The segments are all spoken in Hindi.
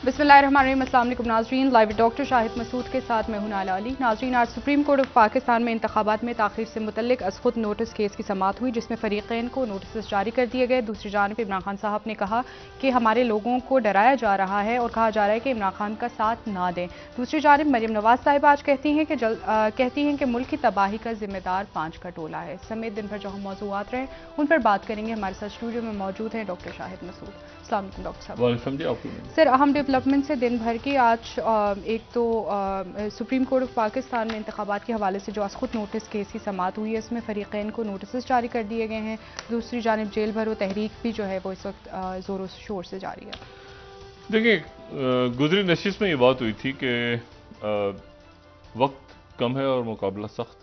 बिस्मिल्लाहिर्रहमानिर्रहीम। अस्सलाम वालेकुम नाज़रीन, लाइव डॉक्टर शाहिद मसूद के साथ मैं हूं नाला अली। नाज़रीन, आज सुप्रीम कोर्ट ऑफ पाकिस्तान में इंतखाबात में ताख़ीर से मुतल्लिक अज़खुद नोटिस केस की समाअत हुई, जिसमें फ़रीक़ैन को नोटिस जारी कर दिए गए। दूसरी जानिब इमरान खान साहब ने कहा कि हमारे लोगों को डराया जा रहा है और कहा जा रहा है कि इमरान खान का साथ ना दें। दूसरी जानिब मरियम नवाज साहिब आज कहती हैं कि मुल्क की तबाही का जिम्मेदार 5 का टोला है। समेत दिन भर जो हम मौज़ूआत रहे उन पर बात करेंगे। हमारे साथ स्टूडियो में मौजूद हैं डॉक्टर शाहिद मसूद। अस्सलाम वालेकुम डॉक्टर साहब। सर, अहम डेवलपमेंट से दिन भर की आज एक तो सुप्रीम कोर्ट ऑफ पाकिस्तान में इंतखाबात के हवाले से जो अज़खुद नोटिस केस की समाअत हुई है, इसमें फ़रीक़ैन को नोटिस जारी कर दिए गए हैं। दूसरी जानिब जेल भरो तहरीक भी जो है वो इस वक्त ज़ोरों शोर से जारी है। देखिए, गुजरी नशिस्त में ये बात हुई थी कि वक्त कम है और मुकाबला सख्त,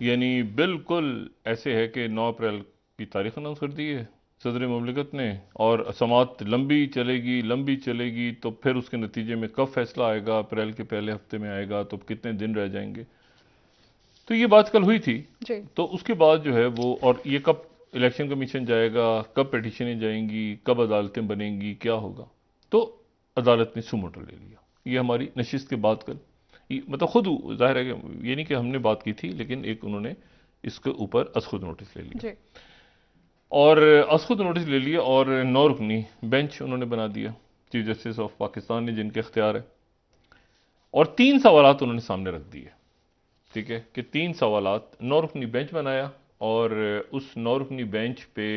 यानी बिल्कुल ऐसे है कि 9 अप्रैल की तारीख अनाउंस कर दी है सदर मुमलिकत ने, और समाअत लंबी चलेगी तो फिर उसके नतीजे में कब फैसला आएगा, अप्रैल के पहले हफ्ते में आएगा तो कितने दिन रह जाएंगे। तो ये बात कल हुई थी जी। तो उसके बाद जो है वो, और ये कब इलेक्शन कमीशन जाएगा, कब पिटीशनें जाएंगी, कब अदालतें बनेंगी, क्या होगा, तो अदालत ने सुमोटो ले लिया। ये हमारी नशिस्त के बाद कल, मतलब खुद जाहिर है कि ये नहीं कि हमने बात की थी, लेकिन एक उन्होंने इसके ऊपर अज़खुद नोटिस ले लिया और अज़खुद नोटिस ले लिया और 9 रुकनी बेंच उन्होंने बना दिया चीफ जस्टिस ऑफ पाकिस्तान ने, जिनके इख्तियार है, और 3 सवालात उन्होंने सामने रख दिए। ठीक है कि 3 सवालात, 9 रुकनी बेंच बनाया और उस 9 रुकनी बेंच पे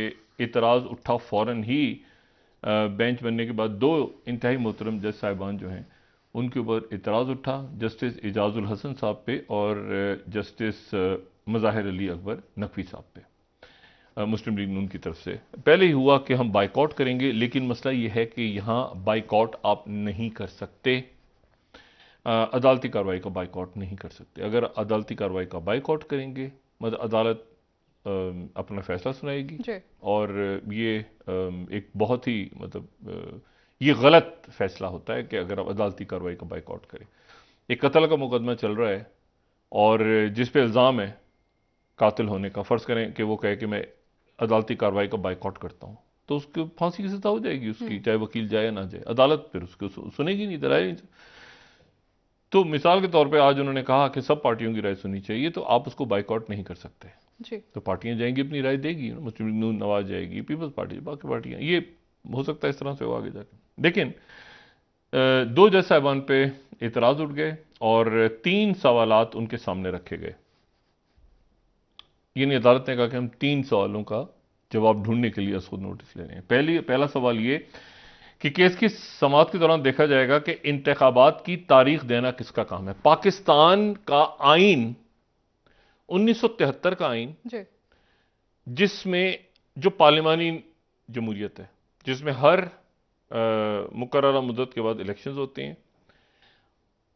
इतराज़ उठा फौरन ही। बेंच बनने के बाद 2 इंतहाई मोहतरम जज साहिबान जो हैं उनके ऊपर इतराज़ उठा, जस्टिस एजाजुल हसन साहब पे और जस्टिस मज़ाहिर अली अकबर नकवी साहब पे, मुस्लिम लीग नून की तरफ से। पहले ही हुआ कि हम बाइकआउट करेंगे, लेकिन मसला ये है कि यहाँ बाइकआउट आप नहीं कर सकते, अदालती कार्रवाई का बाइकआउट नहीं कर सकते। अगर अदालती कार्रवाई का बाइकआउट करेंगे मतलब अदालत अपना फैसला सुनाएगी और ये एक बहुत ही मतलब ये गलत फैसला होता है कि अगर आप अदालती कार्रवाई का बाइकआउट करें। एक कत्ल का मुकदमा चल रहा है और जिस पे इल्ज़ाम है कातिल होने का, फ़र्ज़ करें कि वो कहे कि मैं अदालती कार्रवाई का बाइकआउट करता हूँ, तो उसको फांसी की सज़ा हो जाएगी उसकी, चाहे वकील जाए या ना जाए, अदालत फिर उसको सुनेगी नहीं, दलाइल नहीं। तो मिसाल के तौर पे आज उन्होंने कहा कि सब पार्टियों की राय सुननी चाहिए, तो आप उसको बाइकआउट नहीं कर सकते जी। तो पार्टियां जाएंगी अपनी राय देगी, मुस्लिम लीग नून नवाज जाएगी, पीपल्स पार्टी, बाकी पार्टियां, ये हो सकता है इस तरह से वो आगे जाके। लेकिन 2 जज साहिबान पे इतराज़ उठ गए और 3 सवालात उनके सामने रखे गए। यानी अदालत ने कहा कि हम 3 सवालों का जवाब ढूंढने के लिए अज़खुद नोटिस ले रहे हैं। पहला सवाल ये कि केस की समाअत के दौरान देखा जाएगा कि इंतखाबात की तारीख देना किसका काम है। पाकिस्तान का आइन 1973 का आइन, जिसमें जो पार्लिमानी जमहूरियत है, जिसमें हर मुकर्ररा मुद्दत के बाद इलेक्शंस होते हैं,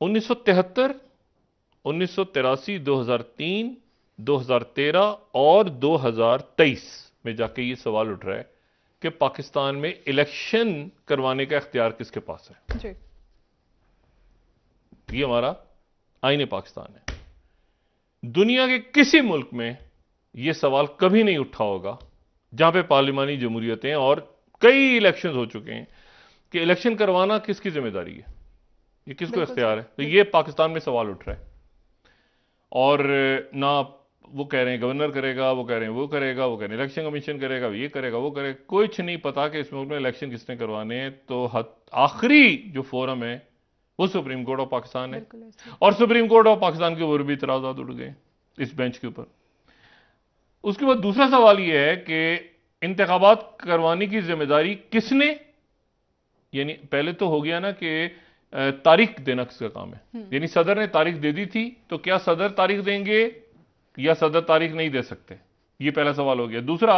1973, 1983, 2003, 2013 और 2023 में जाके ये सवाल उठ रहा है कि पाकिस्तान में इलेक्शन करवाने का इख्तियार किसके पास है जी। ये हमारा आईन पाकिस्तान है। दुनिया के किसी मुल्क में यह सवाल कभी नहीं उठा होगा जहां पे पार्लिमानी जमहूरियतें और कई इलेक्शन हो चुके हैं कि इलेक्शन करवाना किसकी जिम्मेदारी है, ये किसको इख्तियार है। तो ये पाकिस्तान में सवाल उठ रहा है और ना वो कह रहे हैं गवर्नर करेगा, वो कह रहे हैं वो करेगा, वो कह रहे हैं इलेक्शन कमीशन करेगा, ये करेगा वो करेगा, कुछ नहीं पता कि इस मुल्क में इलेक्शन किसने करवाने हैं। तो आखिरी जो फोरम है वो सुप्रीम कोर्ट ऑफ पाकिस्तान है और सुप्रीम कोर्ट ऑफ पाकिस्तान के ऊपर भी इतराज़ात उठ गए इस बेंच के ऊपर। उसके बाद दूसरा सवाल यह है कि इंतखाबात करवाने की जिम्मेदारी किसने, यानी पहले तो हो गया ना कि तारीख देना किसका काम है, यानी सदर ने तारीख दे दी थी, तो क्या सदर तारीख देंगे या सदर तारीख नहीं दे सकते, ये पहला सवाल हो गया। दूसरा,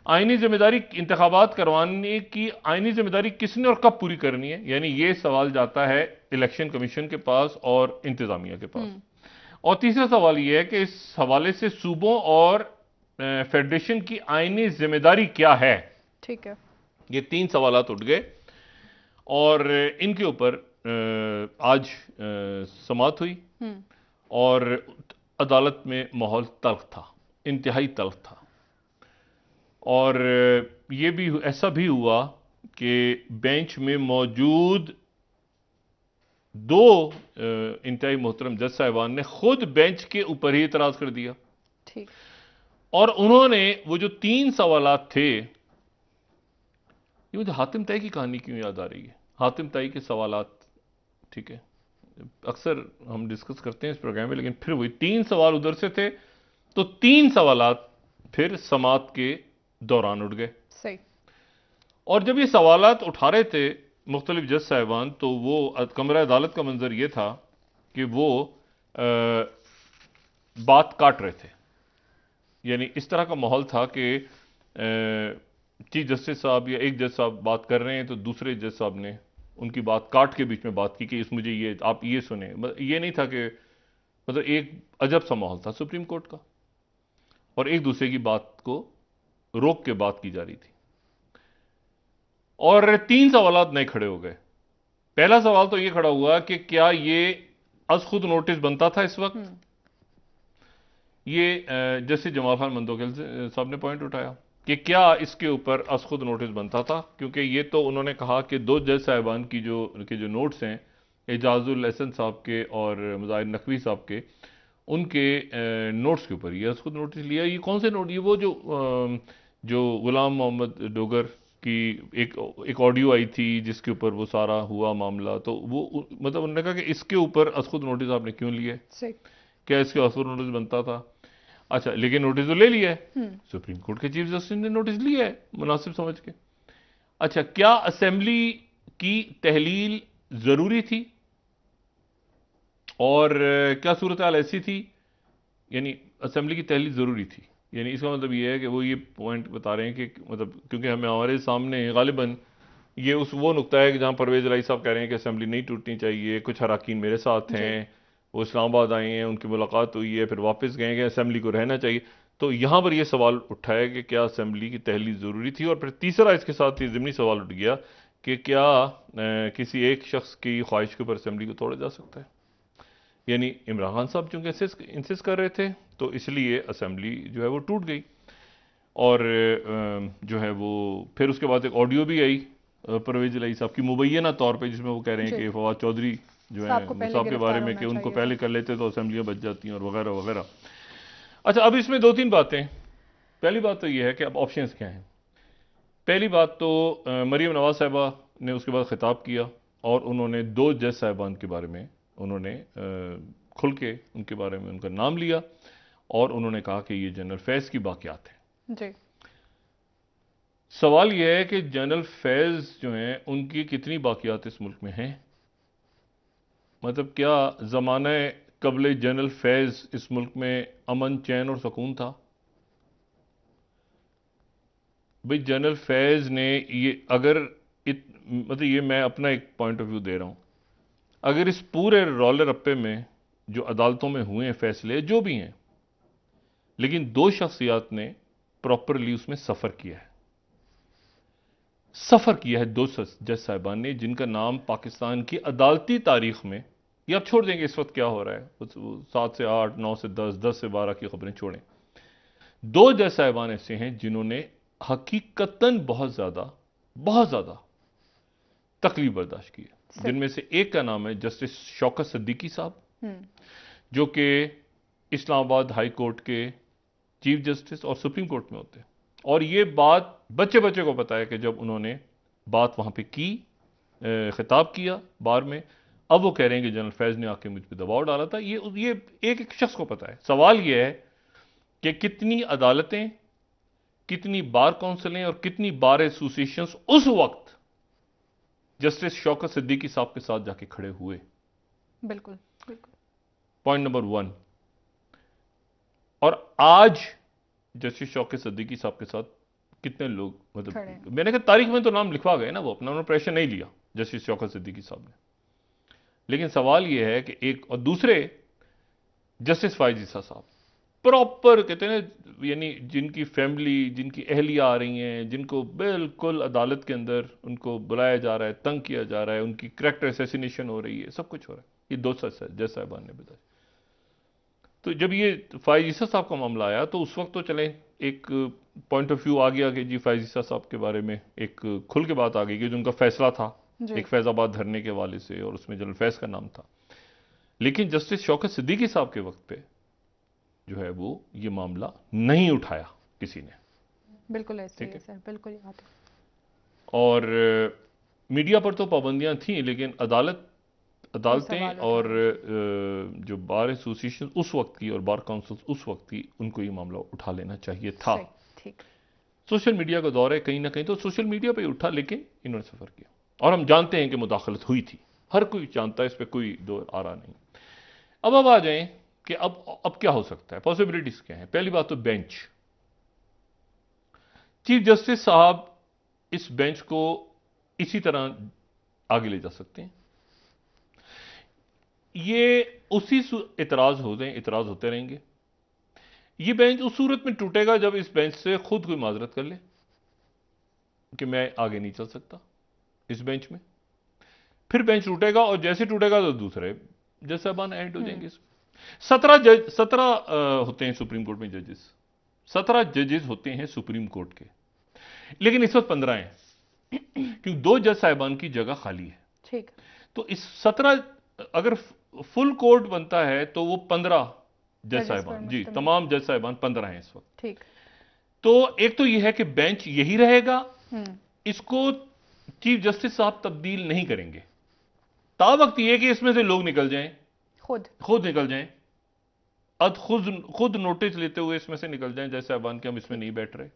आईनी जिम्मेदारी इंतखाबात करवाने की आईनी जिम्मेदारी किसने और कब पूरी करनी है, यानी ये सवाल जाता है इलेक्शन कमीशन के पास और इंतजामिया के पास। और तीसरा सवाल यह है कि इस हवाले से सूबों और फेडरेशन की आईनी जिम्मेदारी क्या है। ठीक है, ये 3 सवालात उठ गए और इनके ऊपर आज समाअत हुई और अदालत में माहौल तल्ख था, इंतहाई तल्ख था। और ये भी ऐसा भी हुआ कि बेंच में मौजूद दो इंतहाई मोहतरम जज साहिबान ने खुद बेंच के ऊपर ही इतराज कर दिया। ठीक। और उन्होंने वो जो 3 सवालात थे, ये मुझे हातिम ताई की कहानी क्यों याद आ रही है, हातिम ताई के सवालात, ठीक है, अक्सर हम डिस्कस करते हैं इस प्रोग्राम में, लेकिन फिर वही 3 सवाल उधर से थे, तो 3 सवालात फिर समात के दौरान उठ गए। सही। और जब ये सवालात उठा रहे थे मुख्तलिफ जज साहिबान, तो वो कमरा अदालत का मंजर ये था कि वो बात काट रहे थे। यानी इस तरह का माहौल था कि चीफ जस्टिस साहब या एक जज साहब बात कर रहे हैं तो दूसरे जज साहब ने उनकी बात काट के बीच में बात की कि इस मुझे ये आप ये सुने। ये नहीं था कि मतलब एक अजब सा माहौल था सुप्रीम कोर्ट का, और एक दूसरे की बात को रोक के बात की जा रही थी। और 3 सवालात नए खड़े हो गए। पहला सवाल तो ये खड़ा हुआ कि क्या ये अज खुद नोटिस बनता था इस वक्त। ये जस्टिस जमाल खान मंदोकेल साहब ने पॉइंट उठाया कि क्या इसके ऊपर अज खुद नोटिस बनता था, क्योंकि ये तो उन्होंने कहा कि 2 जज साहिबान की जो नोट्स हैं, एजाजुल हसन साहब के और मुजाहिर नकवी साहब के, उनके नोट्स के ऊपर ये अज खुद नोटिस लिया। ये कौन से नोट, ये वो जो गुलाम मोहम्मद डोगर की एक ऑडियो आई थी जिसके ऊपर वो सारा हुआ मामला, तो वो मतलब उन्होंने कहा कि इसके ऊपर अज खुद नोटिस आपने क्यों लिया है, क्या इसके अज खुद नोटिस बनता था। अच्छा, लेकिन नोटिस तो ले लिया है, सुप्रीम कोर्ट के चीफ जस्टिस ने नोटिस लिया है मुनासिब समझ के। अच्छा, क्या असेंबली की तहलील जरूरी थी, और क्या सूरत हाल ऐसी थी, यानी असेंबली की तहलील जरूरी थी। यानी इसका मतलब ये है कि वो ये पॉइंट बता रहे हैं कि मतलब क्योंकि हमें हमारे सामने गालिबन ये वो नुकता है कि जहां परवेज इलाही साहब कह रहे हैं कि असेंबली नहीं टूटनी चाहिए, कुछ अरकान मेरे साथ हैं, वो इस्लामाबाद आए हैं, उनकी मुलाकात हुई है, फिर वापस गए कि असेंबली को रहना चाहिए। तो यहां पर यह सवाल उठा है कि क्या असेंबली की तहलील ज़रूरी थी। और फिर तीसरा इसके साथ ही ज़िमनी सवाल उठ गया कि क्या किसी एक शख्स की ख्वाहिश के ऊपर असेंबली को तोड़ा जा सकता है। यानी इमरान खान साहब चूंकि इंसिस्ट कर रहे थे, तो इसलिए असेंबली जो है वो टूट गई। और जो है वो फिर उसके बाद एक ऑडियो भी आई परवेज इलाही साहब की मुबैना तौर पे, जिसमें वो कह रहे हैं कि फवाद चौधरी जो है साहब के बारे में कि उनको पहले कर लेते तो असेंबलियां बच जाती हैं और वगैरह वगैरह। अच्छा, अब इसमें 2-3 बातें। पहली बात तो ये है कि अब ऑप्शंस क्या हैं। पहली बात तो मरीम नवाज साहिबा ने उसके बाद खिताब किया और उन्होंने 2 जज साहिबान के बारे में उन्होंने खुल के उनके बारे में उनका नाम लिया, और उन्होंने कहा कि ये जनरल फैज़ की बाक़ियात है जी। सवाल यह है कि जनरल फैज़ जो हैं उनकी कितनी बाक़ियात इस मुल्क में हैं। मतलब क्या ज़माने कबले जनरल फैज़ इस मुल्क में अमन, चैन और सुकून था। भाई जनरल फैज़ ने ये अगर मतलब ये मैं अपना एक पॉइंट ऑफ व्यू दे रहा हूं, अगर इस पूरे रौले रप्पे में जो अदालतों में हुए हैं फैसले जो भी हैं, लेकिन 2 शख्सियात ने प्रॉपरली उसमें सफ़र किया है। 2 जज साहिबान ने जिनका नाम पाकिस्तान की अदालती तारीख में, ये आप छोड़ देंगे इस वक्त क्या हो रहा है, 7 से 8, 9 से 10, 10 से 12 की खबरें छोड़ें। 2 जज साहिबान ऐसे हैं जिन्होंने हकीकतन बहुत ज्यादा तकलीफ बर्दाश्त की है, जिनमें से एक का नाम है जस्टिस शौकत सिद्दीकी साहब, जो कि इस्लामाबाद हाई कोर्ट के चीफ जस्टिस और सुप्रीम कोर्ट में होते हैं। और ये बात बच्चे को पता है कि जब उन्होंने बात वहां पे की, खिताब किया बार में, अब वो कह रहे हैं कि जनरल फैज़ ने आके मुझ पर दबाव डाला था। ये एक शख्स को पता है। सवाल ये है कि कितनी अदालतें, कितनी बार काउंसिलें और कितनी बार एसोसिएशंस उस वक्त जस्टिस शौकत सिद्दीकी साहब के साथ जाके खड़े हुए। बिल्कुल। Point number 1। और आज जस्टिस शौकत सिद्दीकी साहब के साथ कितने लोग, मतलब मैंने कहा तारीख में तो नाम लिखवा गए ना, वो अपना उन्होंने प्रेशर नहीं लिया जस्टिस शौकत सिद्दीकी साहब ने। लेकिन सवाल यह है कि एक और दूसरे जस्टिस फायज ईसा साहब प्रॉपर कहते हैं, यानी जिनकी फैमिली, जिनकी अहलिया आ रही हैं, जिनको बिल्कुल अदालत के अंदर उनको बुलाया जा रहा है, तंग किया जा रहा है, उनकी कैरेक्टर असैसिनेशन हो रही है, सब कुछ हो रहा है। ये 2 जज साहिबान ने बताया। तो जब ये फायज ईसा साहब का मामला आया तो उस वक्त तो चले एक पॉइंट ऑफ व्यू आ गया कि जी फायज ईसा साहब के बारे में एक खुल के बात आ गई कि जो उनका फैसला था जी। एक फैजाबाद धरने के हवाले से, और उसमें जनरल फैज का नाम था। लेकिन जस्टिस शौकत सिद्दीकी साहब के वक्त पे जो है वो ये मामला नहीं उठाया किसी ने। बिल्कुल ऐसे ठीक है है। सर, बिल्कुल याद है। और मीडिया पर तो पाबंदियां थी, लेकिन वो अदालतें सवाल और उठाना चाहिए। जो बार एसोसिएशन उस वक्त की और बार काउंसिल उस वक्त की, उनको ये मामला उठा लेना चाहिए था। सही, ठीक। सोशल मीडिया का दौर है, कहीं ना कहीं तो सोशल मीडिया पे ही उठा, लेकिन इन्होंने सफर किया, और हम जानते हैं कि मुदाखलत हुई थी, हर कोई जानता है, इस पर कोई दो आ रहा नहीं। अब आ जाएं कि अब क्या हो सकता है, पॉसिबिलिटीज क्या है। पहली बात तो बेंच, चीफ जस्टिस साहब इस बेंच को इसी तरह आगे ले जा सकते हैं। ये उसी इतराज होते रहेंगे। ये बेंच उस सूरत में टूटेगा जब इस बेंच से खुद कोई माजरत कर ले कि मैं आगे नहीं चल सकता इस बेंच में। फिर बेंच टूटेगा, और जैसे टूटेगा तो दूसरे जज साहबान ऐड हो जाएंगे इसमें। 17 होते हैं सुप्रीम कोर्ट में जजेस, 17 जजेस होते हैं सुप्रीम कोर्ट के, लेकिन इस वक्त 15 हैं क्योंकि 2 जज साहिबान की जगह खाली है। ठीक। तो इस 17, अगर फुल कोर्ट बनता है तो वो 15 जज जजेस पर साहिबान, जी मुश्तमिल। तमाम जज साहिबान 15 हैं इस वक्त। ठीक। तो एक तो यह है कि बेंच यही रहेगा, हम्म। इसको चीफ जस्टिस साहब तब्दील नहीं करेंगे। ता वक्त यह कि इसमें से लोग निकल जाएं, खुद निकल जाएं, खुद नोटिस लेते हुए इसमें से निकल जाएं जज साहिबान के हम इसमें नहीं बैठ रहे,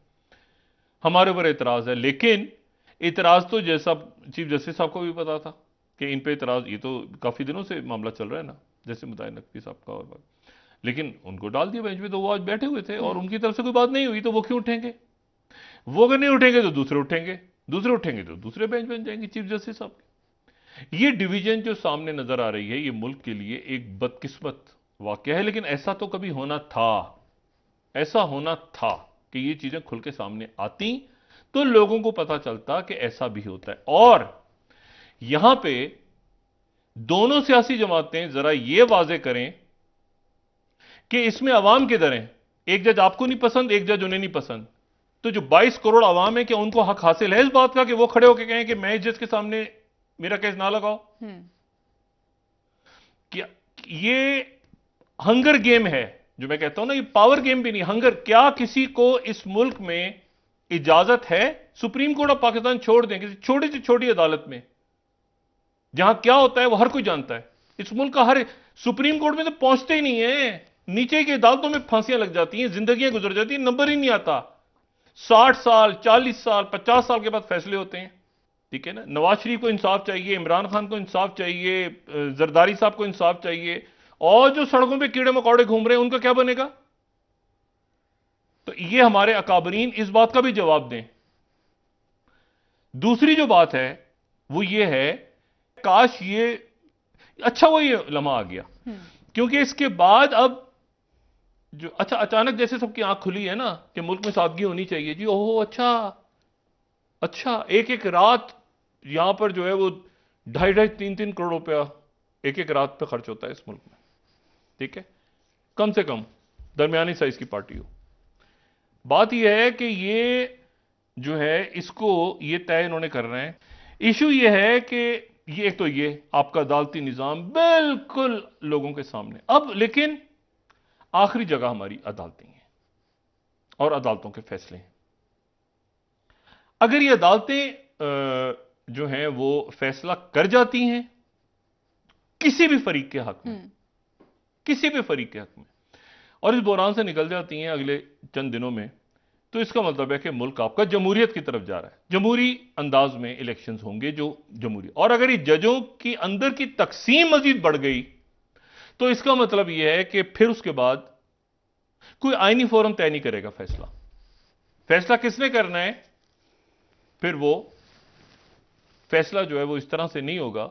हमारे ऊपर एतराज है। लेकिन एतराज तो जैसा चीफ जस्टिस साहब को भी पता था कि इन पे एतराज, ये तो काफी दिनों से मामला चल रहा है ना, जैसे मुताहिर नकवी साहब का, और लेकिन उनको डाल दिया बेंच पे, तो वो आज बैठे हुए थे और उनकी तरफ से कोई बात नहीं हुई, तो वो क्यों उठेंगे? वो अगर नहीं उठेंगे तो दूसरे उठेंगे, दूसरे उठेंगे तो दूसरे बेंच बन जाएंगे चीफ जस्टिस साहब के। ये डिवीजन जो सामने नजर आ रही है, ये मुल्क के लिए एक बदकिस्मत वाकया है, लेकिन ऐसा तो कभी होना था, ऐसा होना था कि ये चीजें खुल के सामने आती तो लोगों को पता चलता कि ऐसा भी होता है। और यहां पे दोनों सियासी जमातें जरा ये वाजे करें कि इसमें अवाम किधर हैं। एक जज आपको नहीं पसंद, एक जज उन्हें नहीं पसंद, तो जो 22 करोड़ अवाम है, क्या उनको हक हासिल है इस बात का कि वो खड़े होकर कहें कि मैं इस जज के सामने मेरा केस ना लगाओ? क्या ये हंगर गेम है? जो मैं कहता हूं ना, ये पावर गेम भी नहीं, हंगर। क्या किसी को इस मुल्क में इजाजत है सुप्रीम कोर्ट ऑफ पाकिस्तान छोड़ दें, किसी छोटी से छोटी अदालत में जहां क्या होता है वो हर कोई जानता है, इस मुल्क का हर, सुप्रीम कोर्ट में तो पहुंचते ही नहीं है, नीचे की अदालतों में फांसियां लग जाती हैं, जिंदगियां गुजर जाती हैं, नंबर ही नहीं आता। 60 साल, 40 साल, 50 साल के बाद फैसले होते हैं। ठीक है ना? नवाज शरीफ को इंसाफ चाहिए, इमरान खान को इंसाफ चाहिए, जरदारी साहब को इंसाफ चाहिए, और जो सड़कों पे कीड़े मकोड़े घूम रहे हैं उनका क्या बनेगा? तो ये हमारे अकाबरीन इस बात का भी जवाब दें। दूसरी जो बात है वो ये है, काश ये अच्छा वो ये लम्हा आ गया, क्योंकि इसके बाद अब जो अच्छा अचानक जैसे सबकी आंख खुली है ना कि मुल्क में सादगी होनी चाहिए जी, ओहो अच्छा अच्छा, एक एक रात यहां पर जो है वो 2.5-3 करोड़ रुपया एक एक रात पे खर्च होता है इस मुल्क में। ठीक है, कम से कम दरमियानी साइज की पार्टी हो। बात यह है कि ये जो है इसको ये तय इन्होंने कर रहे हैं। इशू ये है कि ये एक तो ये आपका अदालती निजाम बिल्कुल लोगों के सामने अब, लेकिन आखिरी जगह हमारी अदालतें हैं और अदालतों के फैसले हैं। अगर ये अदालतें जो हैं वो फैसला कर जाती हैं किसी भी फरीक के हक में, किसी भी फरीक के हक में, और इस बहरान से निकल जाती हैं अगले चंद दिनों में, तो इसका मतलब है कि मुल्क आपका जमहूरियत की तरफ जा रहा है। जमहूरी अंदाज में इलेक्शंस होंगे जो जमहूरी, और अगर ये जजों की अंदर की तकसीम मजीद बढ़ गई तो इसका मतलब यह है कि फिर उसके बाद कोई आईनी फोरम तय नहीं करेगा फैसला। फैसला किसने करना है? फिर वो फैसला जो है वो इस तरह से नहीं होगा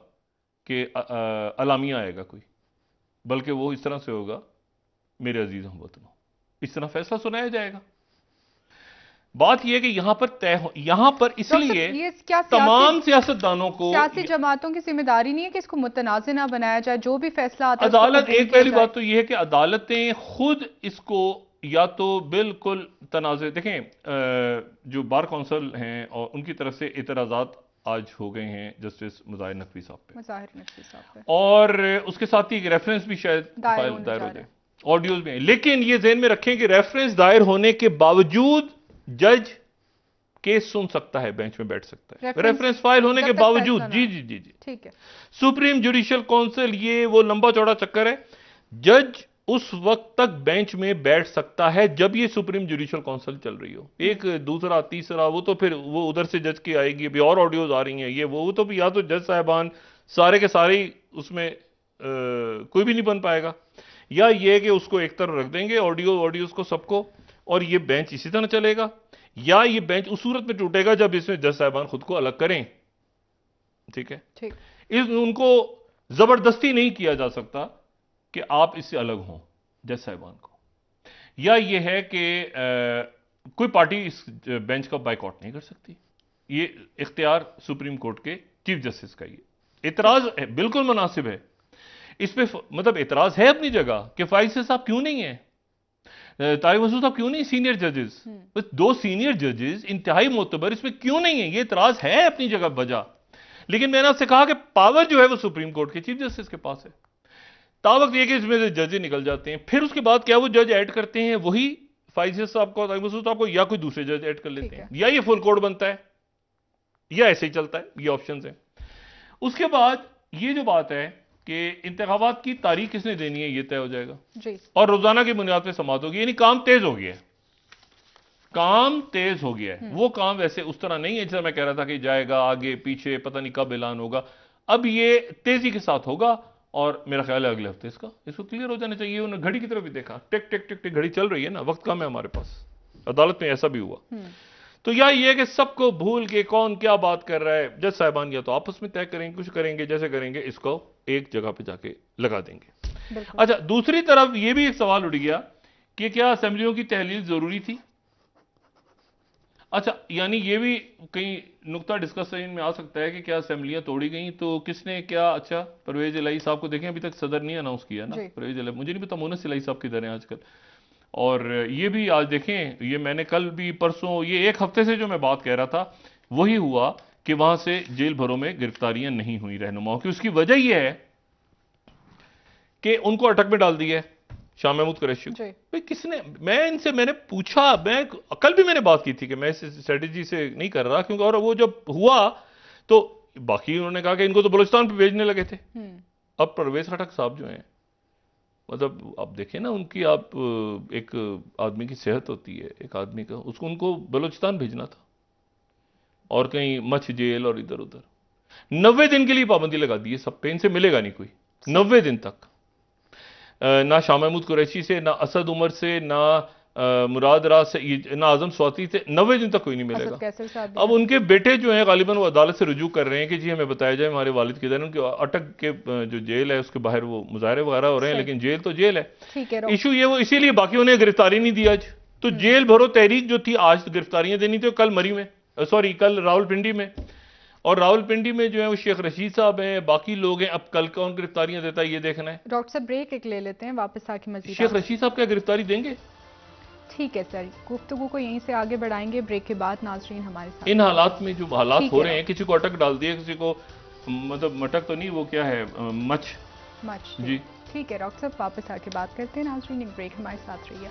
कि अलामिया आएगा कोई, बल्कि वो इस तरह से होगा, मेरे अजीज हमवतनों, इस तरह फैसला सुनाया जाएगा। बात यह कि यहां पर तय हो, यहां पर इसलिए ये क्या तमाम सियासतदानों को, सियासी जमातों की जिम्मेदारी नहीं है कि इसको मुतनाज़ ना बनाया जाए, जो भी फैसला आता है अदालत, एक पहली बात तो यह है कि अदालतें खुद इसको या तो बिल्कुल तनाज़े, देखें जो बार काउंसिल हैं और उनकी तरफ से इतराज़ात आज हो गए हैं जस्टिस मुज़ाहिर नकवी साहब पे, मुज़ाहिर नकवी साहब पे, और उसके साथ ही एक रेफरेंस भी शायद दायर फाइल होने दायर जा हो रहा जाए ऑडियोज में। लेकिन ये ज़हन में रखें कि रेफरेंस दायर होने के बावजूद जज केस सुन सकता है, बेंच में बैठ सकता है, रेफरेंस फाइल होने जब के तक बावजूद। फैसला ना जी आए। जी जी जी। ठीक है, सुप्रीम जुडिशियल काउंसिल, ये वो लंबा चौड़ा चक्कर है। जज उस वक्त तक बेंच में बैठ सकता है जब ये सुप्रीम जुडिशियल काउंसिल चल रही हो। एक दूसरा तीसरा वो तो फिर वो उधर से जज की आएगी, अभी और ऑडियोज आ रही हैं, ये वो तो भी या तो जज साहबान सारे के सारे ही उसमें कोई भी नहीं बन पाएगा, या ये कि उसको एक तरफ रख देंगे ऑडियोज को सबको, और ये बेंच इसी तरह चलेगा, या ये बेंच उस सूरत में टूटेगा जब इसमें जज साहबान खुद को अलग करें। ठीक है, ठीक, उनको जबरदस्ती नहीं किया जा सकता कि आप इससे अलग हों जज साहिबान को, या यह है कि कोई पार्टी इस बेंच का बाइकआउट नहीं कर सकती। ये इख्तियार सुप्रीम कोर्ट के चीफ जस्टिस का। ये इतराज है, बिल्कुल मुनासिब है इस पे, मतलब इतराज है अपनी जगह कि फाइज साहब क्यों नहीं है, तारिक मसूद साहब क्यों नहीं सीनियर जजेस, बस 2 सीनियर जजेस इंतहाई मोतबर, इसमें क्यों नहीं है? ये इतराज है अपनी जगह वजह। लेकिन मैंने आपसे कहा कि पावर जो है वो सुप्रीम कोर्ट के चीफ जस्टिस के पास है। तावक ये कि इसमें से जज निकल जाते हैं, फिर उसके बाद क्या वो जज ऐड करते हैं वही फाइज साहब को, तारिक मसूद साहब को, या कोई दूसरे जज ऐड कर लेते हैं, या ये फुल कोर्ट बनता है, या ऐसे ही चलता है। ये ऑप्शन है। उसके बाद ये जो बात है कि इंतखाबात की तारीख किसने देनी है, ये तय हो जाएगा जी, और रोजाना की बुनियाद पर समात होगी, यानी काम तेज हो गया है, काम तेज हो गया है। वो काम वैसे उस तरह नहीं है जैसा मैं कह रहा था कि जाएगा आगे पीछे, पता नहीं कब ऐलान होगा। अब ये तेजी के साथ होगा और मेरा ख्याल है अगले हफ्ते इसको क्लियर हो जाना चाहिए। उन्होंने घड़ी की तरफ भी देखा, टिक टिक टिक टिक घड़ी चल रही है ना, वक्त कम है हमारे पास। अदालत में ऐसा भी हुआ। तो या ये कि सबको भूल के कौन क्या बात कर रहा है, जज साहिबान या तो आपस में तय करेंगे, कुछ करेंगे, जैसे करेंगे इसको एक जगह पे जाके लगा देंगे। अच्छा, दूसरी तरफ ये भी एक सवाल उठ गया कि क्या असेंबलियों की तहलील जरूरी थी। अच्छा, यानी ये भी कहीं नुक्ता डिस्कशन में आ सकता है कि क्या असेंबलियां तोड़ी गई तो किसने क्या। अच्छा, परवेज इलाही साहब को देखें, अभी तक सदर नहीं अनाउंस किया ना परवेज इलाही, मुझे नहीं पता मोनस इलाही साहब किधर हैं आजकल। और ये भी आज देखें, ये मैंने कल भी परसों, ये एक हफ्ते से जो मैं बात कह रहा था वही हुआ कि वहां से जेल भरों में गिरफ्तारियां नहीं हुई रहनुमाओं की। उसकी वजह यह है कि उनको अटक में डाल दिया है शाह महमूद कुरैशी को। भाई किसने, मैंने पूछा, मैं कल भी मैंने बात की थी कि मैं इस स्ट्रेटेजी से नहीं कर रहा, क्योंकि और वो जब हुआ तो बाकी उन्होंने कहा कि इनको तो बलूचिस्तान पे भेजने लगे थे। अब परवेज खटक साहब जो हैं, मतलब आप देखें ना उनकी, आप एक आदमी की सेहत होती है एक आदमी का, उसको उनको बलूचिस्तान भेजना था और कहीं मछ जेल और इधर उधर। 90 दिन के लिए पाबंदी लगा दी है सब पे, इनसे मिलेगा नहीं कोई 90 दिन तक, ना शाह महमूद कुरैशी से, ना असद उमर से, ना मुराद राज से, ना आजम स्वाति से 90 दिन तक कोई नहीं मिलेगा। अब उनके बेटे जो हैं गालिबन वो अदालत से रुजू कर रहे हैं कि जी हमें बताया जाए हमारे वालिद किधर हैं। उनके अटक के जो जेल है उसके बाहर वो मुजाहरे वगैरह हो रहे हैं, लेकिन जेल तो जेल है। इशू ये वो इसीलिए बाकी उन्हें गिरफ्तारी नहीं दी आज। तो जेल भरो तहरीक जो थी आज गिरफ्तारियां देनी थी, कल मरी में, सॉरी कल रावलपिंडी में, और रावलपिंडी में जो है वो शेख रशीद साहब हैं, बाकी लोग हैं। अब कल कौन गिरफ्तारियां देता है ये देखना है। डॉक्टर साहब ब्रेक एक ले लेते हैं, वापस आके मजीद। शेख रशीद साहब क्या गिरफ्तारी देंगे? ठीक है सर, गुफ्तगू को यहीं से आगे बढ़ाएंगे ब्रेक के बाद। नाज़रीन हमारे साथ इन हालात में जो हालात हो रहे हैं, किसी को अटक डाल दिया, किसी को मतलब मटक तो नहीं, वो क्या है मच जी। ठीक है डॉक्टर साहब, वापस आके बात करते हैं। नाज़रीन एक ब्रेक, हमारे साथ रहिए।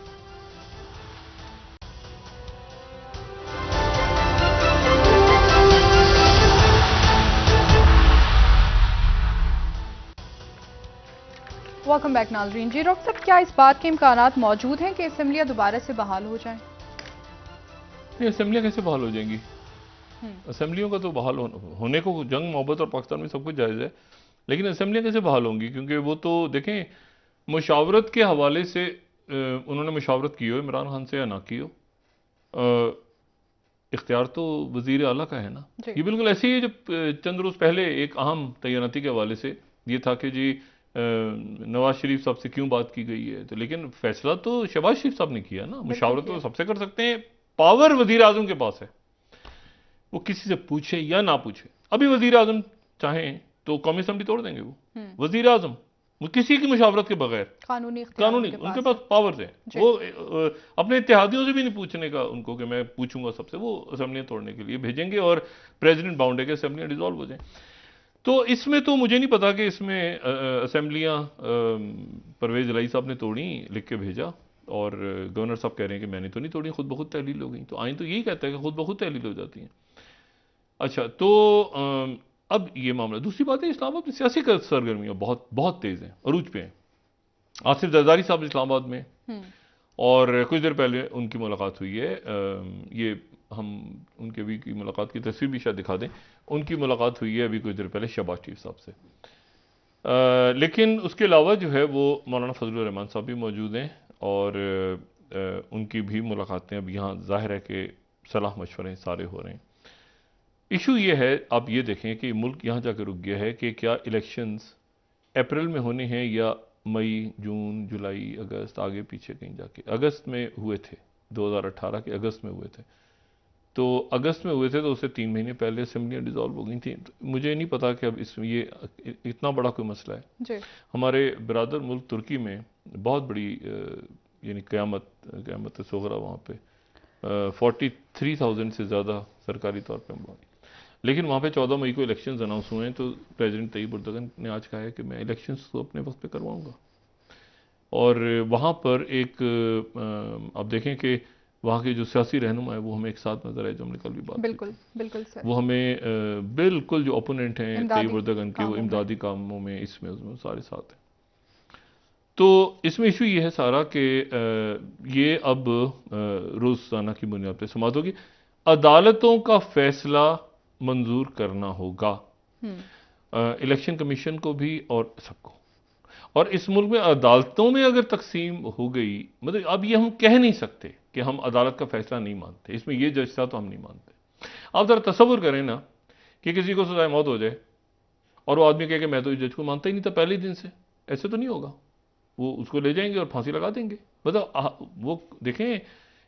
वेलकम बैक नाज़रीन। जी डॉक्टर साहब, क्या इस बात के इम्कानात मौजूद हैं कि असेंबलियां दोबारा से बहाल हो जाएं? नहीं, असेंबलियां कैसे बहाल हो जाएंगी? असेंबलियों का तो बहाल होने को जंग मोहब्बत और पाकिस्तान में सब कुछ जायज़ है, लेकिन असेंबलियां कैसे बहाल होंगी? क्योंकि वो तो देखें, मुशावरत के हवाले से उन्होंने मुशावरत की हो इमरान खान से या ना की हो, इख्तियार तो वज़ीर आला का है ना। ये बिल्कुल ऐसे ही जब चंद रोज़ पहले एक अहम तैनाती के हवाले से ये था कि जी नवाज शरीफ साहब से क्यों बात की गई है, तो लेकिन फैसला तो शहबाज शरीफ साहब ने किया ना। मुशावरत तो सबसे कर सकते हैं, पावर वज़ीर आज़म के पास है, वो किसी से पूछे या ना पूछे। अभी वज़ीर आज़म चाहें तो कौमी असेंबली तोड़ देंगे, वो वज़ीर आज़म किसी की मुशावरत के बगैर कानूनी इख्तियार उनके पास पावर्स हैं। वो अपने इत्तेहादियों से भी नहीं पूछने का उनको कि मैं पूछूंगा सबसे, वो असेंबलियां तोड़ने के लिए भेजेंगे और प्रेसिडेंट बाउंड है कि असेंबलियां डिसॉल्व हो जाएं। तो इसमें तो मुझे नहीं पता कि इसमें असेंबलियां परवेज इलाही साहब ने तोड़ी, लिख के भेजा, और गवर्नर साहब कह रहे हैं कि मैंने तो नहीं तोड़ी, खुद ब खुद तहलील हो गई। तो आइन तो यही कहता है कि खुद ब खुद तहलील हो जाती है। अच्छा, तो अब ये मामला। दूसरी बात है, इस्लामाबाद में सियासी सरगर्मियां बहुत बहुत तेज हैं, अरूज पे हैं। आसिफ जरदारी साहब इस्लामाबाद में, और कुछ देर पहले उनकी मुलाकात हुई है। ये हम उनके अभी की मुलाकात की तस्वीर भी शायद दिखा दें। उनकी मुलाकात हुई है अभी कुछ देर पहले शहबाज शरीफ साहब से। लेकिन उसके अलावा जो है वो मौलाना फजलुर रहमान साहब भी मौजूद हैं, और उनकी भी मुलाकातें अब यहाँ जाहिर है कि सलाह मशवरे सारे हो रहे हैं। इशू ये है, आप ये देखें कि मुल्क यहाँ जाकर रुक गया है कि क्या इलेक्शंस अप्रैल में होने हैं या मई, जून, जुलाई, अगस्त, आगे पीछे कहीं जाके। अगस्त में हुए थे, 2018 के अगस्त में हुए थे। तो अगस्त में हुए थे तो उससे 3 महीने पहले असेंबलियां डिसॉल्व हो गई थी। तो मुझे नहीं पता कि अब इसमें ये इतना बड़ा कोई मसला है जी। हमारे बिरादर मुल्क तुर्की में बहुत बड़ी यानी क़यामत सोगरा वहाँ पे 43,000 से ज़्यादा सरकारी तौर पर हम। लेकिन वहाँ पे 14 मई को इलेक्शंस अनाउंस हुए हैं, तो प्रेसिडेंट तैयब उर्दगन ने आज कहा है कि मैं इलेक्शंस को अपने वक्त पे करवाऊंगा। और वहाँ पर एक आप देखें कि वहाँ के जो सियासी रहनुमा है वो हमें एक साथ नजर आए, जो हमने कल भी बात बिल्कुल की। बिल्कुल सर। वो हमें बिल्कुल जो ओपोनेंट हैं तैयब उर्दगन के, वो इमदादी कामों में इसमें उसमें सारे साथ हैं। तो इसमें इशू ये है सारा कि ये अब रोज़ाना की बुनियाद पर समाअत होगी। अदालतों का फैसला मंजूर करना होगा, इलेक्शन कमीशन को भी और सबको। और इस मुल्क में अदालतों में अगर तकसीम हो गई, मतलब अब ये हम कह नहीं सकते कि हम अदालत का फैसला नहीं मानते, इसमें ये जज था तो हम नहीं मानते। आप जरा तसव्वुर करें ना कि किसी को सजाए मौत हो जाए और वो आदमी कहे कि मैं तो इस जज को मानता ही नहीं था पहले दिन से। ऐसे तो नहीं होगा, वो उसको ले जाएंगे और फांसी लगा देंगे। मतलब वो देखें,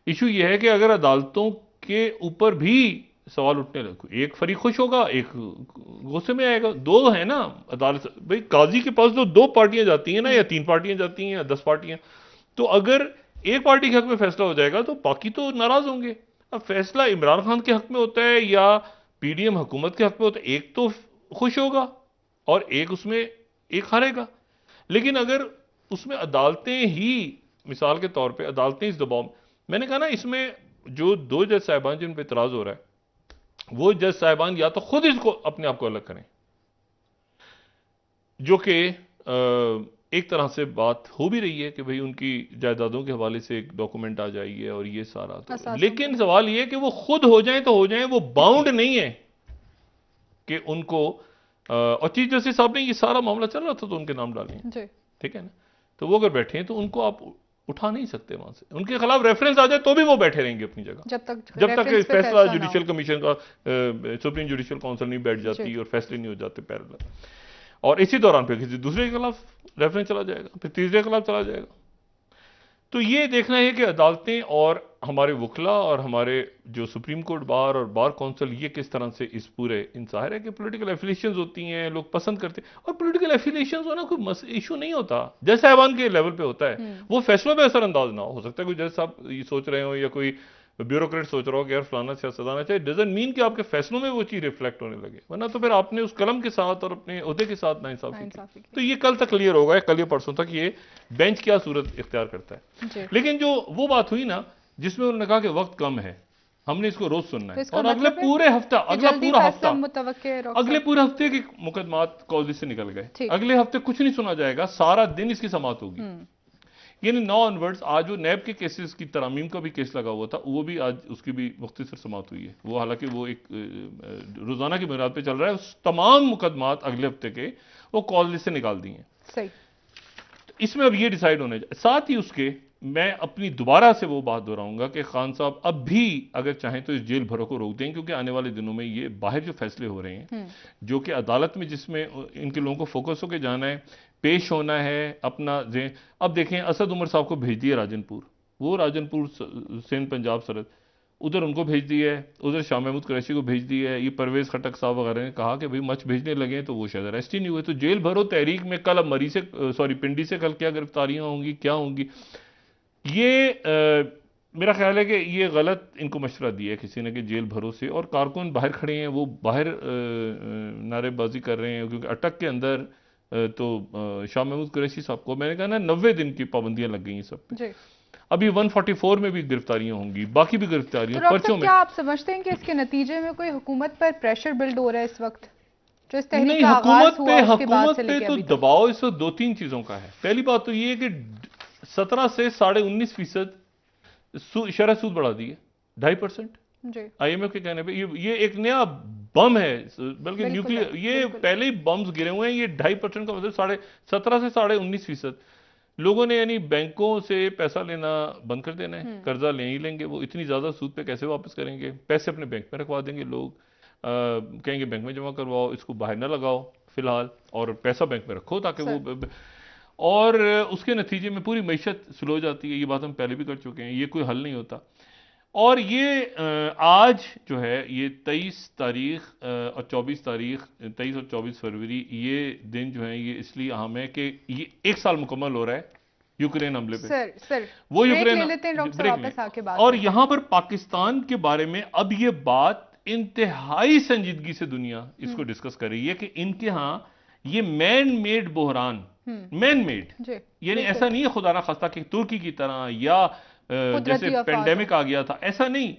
इशू ये है कि अगर अदालतों के ऊपर भी सवाल उठने लगे, एक फरीक खुश होगा, एक गुस्से में आएगा। दो है ना अदालत, भाई काजी के पास तो 2 पार्टियां जाती हैं ना, या 3 पार्टियां जाती हैं या 10 पार्टियां। तो अगर एक पार्टी के हक में फैसला हो जाएगा तो बाकी तो नाराज होंगे। अब फैसला इमरान खान के हक में होता है या पीडीएम हुकूमत के हक में होता है, एक तो खुश होगा और एक उसमें एक हारेगा। लेकिन अगर उसमें अदालतें ही, मिसाल के तौर पर अदालतें इस दबाव, मैंने कहा ना, इसमें जो 2 जज साहिबान जिन पर इतराज हो रहा है, वो जज साहिबान या तो खुद इसको अपने आप को अलग करें, जो कि एक तरह से बात हो भी रही है कि भाई उनकी जायदादों के हवाले से एक डॉक्यूमेंट आ जाइए और ये सारा तो। लेकिन सवाल ये कि वो खुद हो जाए तो हो जाए, वो बाउंड नहीं है कि उनको और चीफ जस्टिस साहब ने ये सारा मामला चल रहा था तो उनके नाम डालें, ठीक है ना। तो वो अगर बैठे हैं तो उनको आप उठा नहीं सकते वहां से, उनके खिलाफ रेफरेंस आ जाए तो भी वो बैठे रहेंगे अपनी जगह, जब तक फैसला जुडिशियल कमीशन का, सुप्रीम जुडिशियल काउंसिल नहीं बैठ जाती और फैसले नहीं हो जाते पैरेलल। और इसी दौरान फिर किसी दूसरे के खिलाफ रेफरेंस चला जाएगा, फिर तीसरे के खिलाफ चला जाएगा। तो ये देखना है कि अदालतें और हमारे वकला और हमारे जो सुप्रीम कोर्ट बार और बार काउंसिल, ये किस तरह से इस पूरे, इंसार है कि पॉलिटिकल एफिलिएशंस होती हैं, लोग पसंद करते हैं, और पॉलिटिकल एफिलिएशंस होना कोई इशू नहीं होता, जज साहिबान के लेवल पे होता है। वो फैसलों पे असरअंदाज ना हो सकता है कोई जज साहब ये सोच रहे हो या कोई ब्यूरोक्रेट सोच रहा हो कि यार फलाना सियासतदान चाहिए, डजंट मीन कि आपके फैसलों में वो चीज रिफ्लेक्ट होने लगे, वरना तो फिर आपने उस कलम के साथ और अपने ओहदे के साथ नाइंसाफी की। तो ये कल तक क्लियर होगा, कल या परसों तक, ये बेंच क्या सूरत इख्तियार करता है। लेकिन जो वो बात हुई ना जिसमें उन्होंने कहा कि वक्त कम है, हमने इसको रोज सुनना है, और अगले पूरे हफ्ता, अगले पूरे हफ्ते के मुकदमात कॉलेज से निकल गए, अगले हफ्ते कुछ नहीं सुना जाएगा, सारा दिन इसकी समाअत होगी। यानी 9 ऑनवर्ड्स, आज वो नैब के केसेस की तरामीम का भी केस लगा हुआ था, वो भी आज उसकी भी मुख्तसर समाअत हुई है। वो हालांकि वो एक रोजाना की बुनियाद पे चल रहा है, उस तमाम मुकदमात अगले हफ्ते के वो कॉल लिस्ट से निकाल दिए हैं। सही। तो इसमें अब ये डिसाइड होने जाए। साथ ही उसके मैं अपनी दोबारा से वो बात दोहराऊंगा कि खान साहब अब भी अगर चाहें तो इस जेल भरों को रोक दें, क्योंकि आने वाले दिनों में ये बाहर जो फैसले हो रहे हैं, जो कि अदालत में, जिसमें इनके लोगों को फोकस होकर जाना है, पेश होना है अपना। अब देखें, असद उमर साहब को भेज दिया राजनपुर, वो राजनपुर सिंध पंजाब सरहद, उधर उनको भेज दिया है, उधर शाह महमूद कुरैशी को भेज दिया है। ये परवेज खटक साहब वगैरह ने कहा कि भाई मच भेजने लगे तो वो शायद अरेस्ट ही नहीं हुए। तो जेल भरो तहरीक में कल अब मरी से पिंडी से कल क्या गिरफ्तारियां होंगी, क्या होंगी। ये मेरा ख्याल है कि ये गलत इनको मशवरा दिया है किसी ने कि जेल भरो से, और कारकुन बाहर खड़े हैं, वो बाहर नारेबाजी कर रहे हैं क्योंकि अटक के अंदर तो शाह महमूद कुरैशी साहब को मैंने कहा ना 90 दिन की पाबंदियां लग गई सब पे। अभी 144 में भी गिरफ्तारियां होंगी, बाकी भी गिरफ्तारियां तो पर्चों में। क्या आप समझते हैं कि इसके नतीजे में कोई हुकूमत पर प्रेशर बिल्ड हो रहा है इस वक्त, जो इस तहरीक नहीं, का आगाज हुआ उसके बाद हुकूमत से पे लेके तो अभी तक? दबाव इस वक्त 2-3 चीजों का है। पहली बात तो ये है कि 17 से 19.5% शरह सूद बढ़ा दी है, 2.5%। IMF के कहने पे ये एक नया बम है, बल्कि न्यूक्लियर, ये पहले ही बम्स गिरे हुए हैं। ये 2.5% का मतलब 17 से 19.5% लोगों ने यानी बैंकों से पैसा लेना बंद कर देना है। कर्जा ले ही लेंगे, वो इतनी ज्यादा सूद पे कैसे वापस करेंगे। पैसे अपने बैंक में रखवा देंगे लोग, कहेंगे बैंक में जमा करवाओ, इसको बाहर ना लगाओ फिलहाल, और पैसा बैंक में रखो ताकि वो, और उसके नतीजे में पूरी मईशत स्लो हो जाती है। ये बात हम पहले भी कर चुके हैं, ये कोई हल नहीं होता। और ये आज जो है ये 23 तारीख और 24 तारीख, 23 और 24 फरवरी, ये दिन जो है ये इसलिए अहम है कि ये 1 साल मुकम्मल हो रहा है यूक्रेन हमले पे। सर वो यूक्रेन ले लेते हैं डॉक्टर, वापस आके बात। और यहां पर पाकिस्तान के बारे में अब ये बात इंतहाई संजीदगी से दुनिया इसको डिस्कस कर रही है कि इनके यहां ये मैन मेड बहरान, मैन मेड यानी ऐसा नहीं है खुदा ना खास्ता कि तुर्की की तरह या जैसे पेंडेमिक आ गया था, ऐसा नहीं,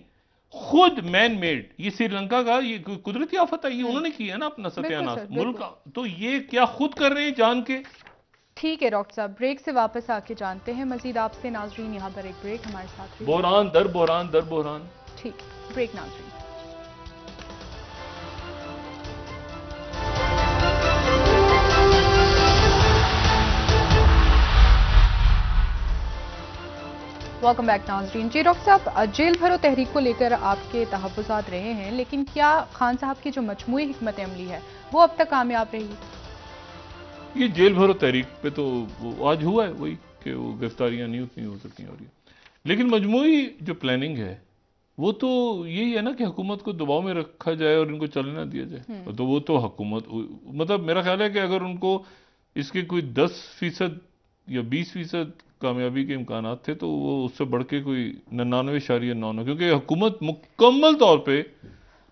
खुद मैन मेड। ये श्रीलंका का ये कुदरती आफत है, ये उन्होंने किया ना अपना सत्यानाश मुल्क का, तो ये क्या खुद कर रहे हैं जान के। ठीक है डॉक्टर साहब, ब्रेक से वापस आके जानते हैं मजीद आपसे। नाजरीन यहाँ पर एक ब्रेक, हमारे साथ बहरान दर बहरान दर बहरान। ठीक, ब्रेक नाजरीन। वेलकम बैक नाजरीन। जी डॉक्टर साहब, जेल भरो तहरीक को लेकर आपके तहफ़्फ़ुज़ात रहे हैं, लेकिन क्या खान साहब की जो मजमूई हिकमत अमली है वो अब तक कामयाब रही? ये जेल भरो तहरीक पे तो आज हुआ है वही कि वो गिरफ्तारियां नहीं उतनी हो सकती और, लेकिन मजमूई जो प्लानिंग है वो तो यही है ना कि हुकूमत को दबाव में रखा जाए और इनको चलने ना दिया जाए। तो वो तो हुकूमत, मतलब मेरा ख्याल है कि अगर उनको इसके कोई 10% या 20% कामयाबी के इम्कान थे तो वो उससे बढ़ के कोई 99.9, क्योंकि हुकूमत मुकम्मल तौर पे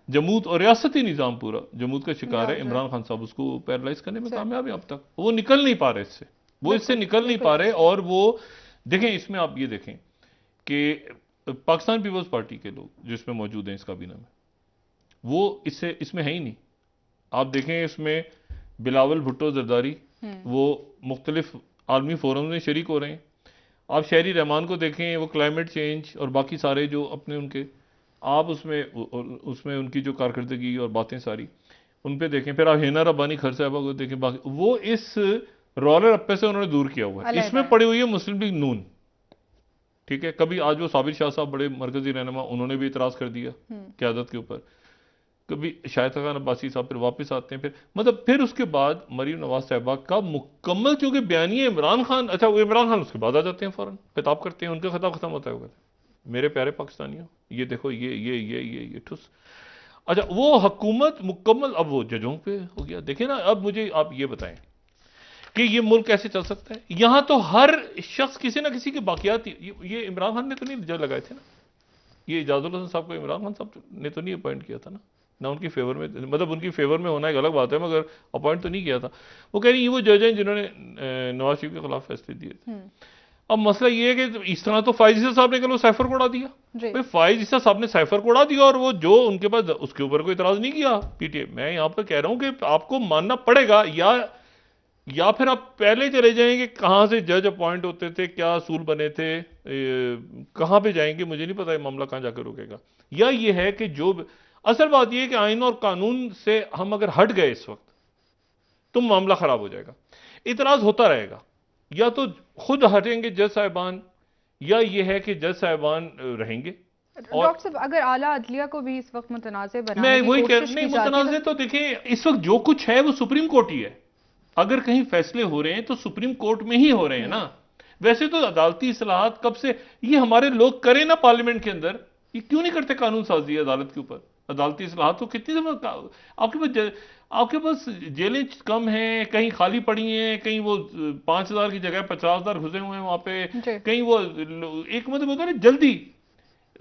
जमूत और रियासती निज़ाम पूरा जमूत का शिकार है। इमरान खान साहब उसको पैरालाइज करने में कामयाब है अब तक, वो निकल नहीं पा रहे इससे, वो इससे निकल नहीं पा रहे। और वो देखें, इसमें आप ये देखें कि पाकिस्तान पीपल्स पार्टी के लोग जिसमें मौजूद हैं इस काबीना में, वो इसमें है ही नहीं। आप देखें इसमें बिलावल भुट्टो जरदारी वो मुख्तलिफ आलमी फोरम में शरीक हो रहे हैं। आप शहरी रहमान को देखें, वो क्लाइमेट चेंज और बाकी सारे जो अपने उनके, आप उसमें उनकी जो कारकर्दगी और बातें सारी उन पे देखें। फिर आप हिना रब्बानी खर साहबा को देखें, बाकी वो इस रोलर अप्पे से उन्होंने दूर किया हुआ है। इसमें पड़ी हुई है मुस्लिम लीग नून, ठीक है। कभी आज वो साबिर शाह साहब बड़े मरकजी रहनुमा, उन्होंने भी इतराज कर दिया क़यादत के ऊपर। कभी शाहिद खान अब्बासी साहब फिर वापस आते हैं, फिर मतलब फिर उसके बाद मरीम नवाज साहबा का मुकम्मल चूंकि बयानिए इमरान खान, अच्छा वो इमरान खान उसके बाद आ जाते हैं, फौरन खिताब करते हैं, उनका खिताब खत्म होता है, मेरे प्यारे पाकिस्तानियों ये देखो ये ठुस। अच्छा वो हुकूमत मुकम्मल अब वो जजों पे हो गया। देखिए ना, अब मुझे आप ये बताएं कि ये मुल्क कैसे चल सकता है। यहां तो हर शख्स किसी ना किसी के बाकियात, ये इमरान खान ने तो नहीं जज लगाए थे ना, ये इजाजुल हसन साहब को इमरान खान साहब ने तो नहीं अपॉइंट किया था ना उनकी फेवर में, मतलब उनकी फेवर में होना एक अलग बात है, मगर अपॉइंट तो नहीं किया था। वो कह रही ये वो जज हैं जिन्होंने नवाज शरीफ के खिलाफ फैसले दिए थे। अब मसला ये है कि इस तरह तो फायज ईसा साहब ने कल साइफर को उड़ा दिया, भाई फायज ईसा साहब ने साइफर को उड़ा दिया और वो जो उनके पास उसके ऊपर कोई इतराज नहीं किया पीटीए। मैं यहाँ पर कह रहा हूँ कि आपको मानना पड़ेगा, या फिर आप पहले चले जाएंगे कहाँ से जज अपॉइंट होते थे, क्या असूल बने थे, कहाँ पे जाएंगे, मुझे नहीं पता ये मामला कहाँ जाकर रुकेगा। या ये है कि जो असल बात यह है कि आइन और कानून से हम अगर हट गए इस वक्त तो मामला खराब हो जाएगा, इतराज होता रहेगा। या तो खुद हटेंगे जज साहिबान, या ये है कि जज साहिबान रहेंगे। डॉक्टर साहब, अगर आला अदलिया को भी इस वक्त मुतनाज़े बनाने मैं की वही कह कोशिश नहीं, मुतनाज़े तो देखिए इस वक्त जो कुछ है वो सुप्रीम कोर्ट ही है। अगर कहीं फैसले हो रहे हैं तो सुप्रीम कोर्ट में ही हो रहे हैं ना। वैसे तो अदालती इस्लाहात कब से ये हमारे लोग करें ना पार्लियामेंट के अंदर, ये क्यों नहीं करते कानून साजी अदालत के ऊपर? अदालती इस्लाहत तो कितनी आपके पास जेलें कम हैं, कहीं खाली पड़ी हैं, कहीं वो 5,000 की जगह 50,000 घुसे हुए हैं वहां पे, कहीं वो एक मतलब होता है ना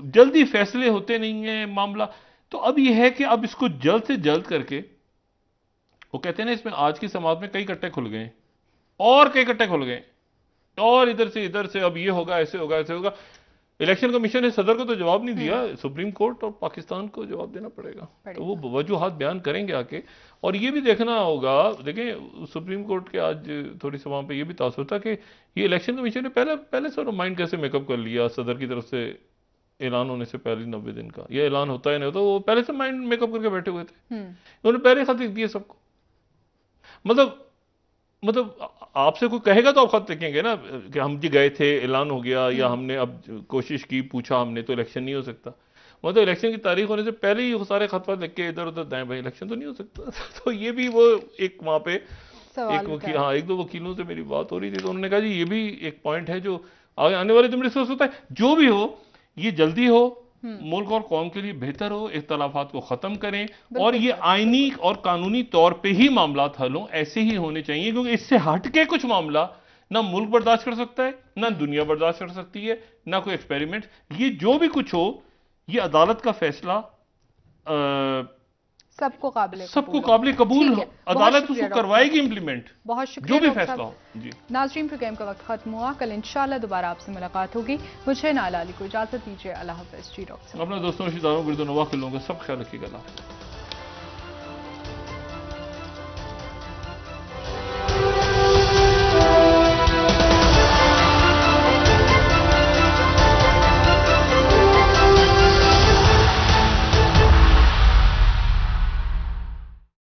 जल्दी फैसले होते नहीं है मामला। तो अब ये है कि अब इसको जल्द से जल्द करके, वो कहते हैं ना इसमें आज की समाज में कई कट्टे खुल गए और कई कट्टे खुल गए और इधर से अब ये होगा, ऐसे होगा, ऐसे होगा। इलेक्शन कमीशन ने सदर को तो जवाब नहीं दिया, सुप्रीम कोर्ट और पाकिस्तान को जवाब देना पड़ेगा। तो वो वजूहात बयान करेंगे आके। और ये भी देखना होगा, देखें सुप्रीम कोर्ट के आज थोड़ी सी वहां पे ये भी तासुर था कि ये इलेक्शन कमीशन ने पहले से माइंड कैसे मेकअप कर लिया सदर की तरफ से ऐलान होने से पहले 90 दिन का। ये ऐलान होता है नहीं होता, वो पहले से माइंड मेकअप करके बैठे हुए थे। उन्होंने पहले खत लिख दिए सबको। मतलब आपसे कोई कहेगा तो आप खत लिखेंगे ना कि हम जी गए थे, ऐलान हो गया, या हमने अब कोशिश की, पूछा हमने, तो इलेक्शन नहीं हो सकता। मतलब इलेक्शन की तारीख होने से पहले ही वो सारे खत लिख के इधर उधर दाएं भाई इलेक्शन तो नहीं हो सकता। तो ये भी वो एक वहां पे एक वकील, हाँ, एक दो वकीलों से मेरी बात हो रही थी, तो उन्होंने कहा जी ये भी एक पॉइंट है जो आगे आने वाले दिन में डिस्कस होता है। जो भी हो, ये जल्दी हो, मुल्क और कौम के लिए बेहतर हो, इख्तलाफात को खत्म करें और ये आईनी और कानूनी तौर पे ही मामला हल हों, ऐसे ही होने चाहिए। क्योंकि इससे हटके कुछ मामला ना मुल्क बर्दाश्त कर सकता है, ना दुनिया बर्दाश्त कर सकती है, ना कोई एक्सपेरिमेंट। ये जो भी कुछ हो, ये अदालत का फैसला सबको काबिल कबूल हो, अदालत उसको करवाएगी इम्प्लीमेंट, बहुत शुक्रिया जो भी फैसला हो। जी नाज़रीन, प्रोग्राम का वक्त खत्म हुआ। कल इंशाल्लाह दोबारा आपसे मुलाकात होगी। मुझे नाला अली को इजाजत दीजिए। अल्लाह हाफ़िज़। जी डॉक्टर, अपने दोस्तों, रिश्तेदारों, गिरदोनवा के लोगों का सब ख्याल रखिएगा।